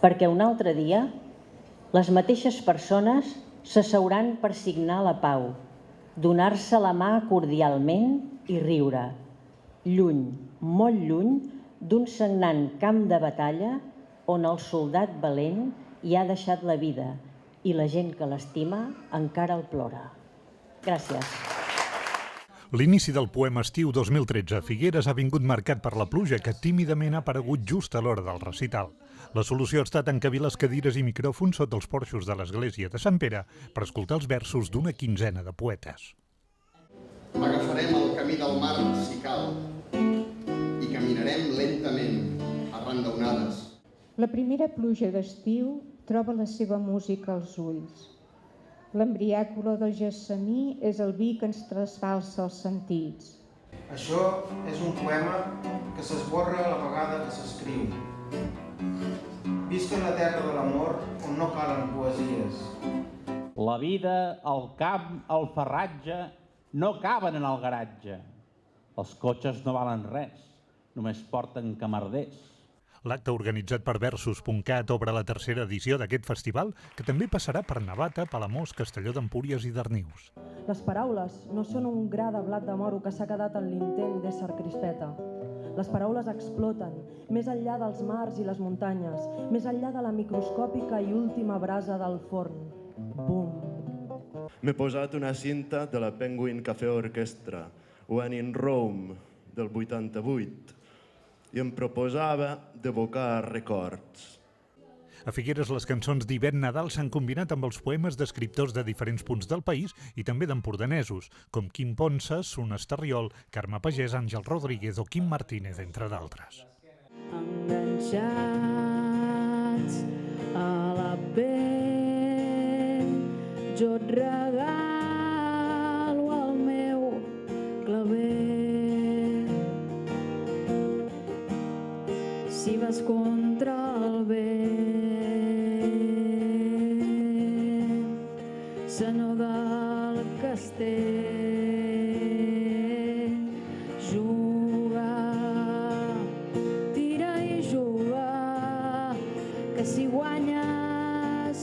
perquè un altre dia les mateixes persones s'asseuran per signar la pau, donar-se la mà cordialment i riure, lluny, molt lluny, d'un sagnant camp de batalla on el soldat valent hi ha deixat la vida i la gent que l'estima encara el plora. Gràcies. L'inici del poema estiu 2013 a Figueres ha vingut marcat per la pluja que tímidament ha aparegut just a l'hora del recital. La solució ha estat encabir les cadires i micròfons sota els porxos de l'església de Sant Pere per escoltar els versos d'una quinzena de poetes. Agafarem el camí del mar si cal i caminarem lentament arran d'onades. La primera pluja d'estiu troba la seva música als ulls. L'embriàc olor del gessamí és el vi que ens trasbalsa els sentits. Això és un poema que s'esborra a la vegada que s'escriu. Visc en la terra de l'amor on no calen poesies. La vida, el camp, el farratge no caben en el garatge. Els cotxes no valen res, només porten camarders. L'acte organitzat per Versus.cat obre la tercera edició d'aquest festival, que també passarà per Navata, Palamós, Castelló d'Empúries i Darnius. Les paraules no són un gra de blat de moro que s'ha quedat en l'intent d'ésser crispeta. Les paraules exploten, més enllà dels mars i les muntanyes, més enllà de la microscòpica i última brasa del forn. Bum! M'he posat una cinta de la Penguin Café Orchestra, When in Rome, del 88, i em proposava d'evocar records. A Figueres les cançons d'hivern Nadal s'han combinat amb els poemes d'escriptors de diferents punts del país i també d'empordanesos, com Quim Ponsa, Sun Estarriol, Carme Pagès, Àngel Rodríguez o Quim Martínez, entre d'altres. Enganxats a la pell, jo et regalo el meu claver. Si vas contra el vent, senyor del castell, juga, tira i juga, que si guanyes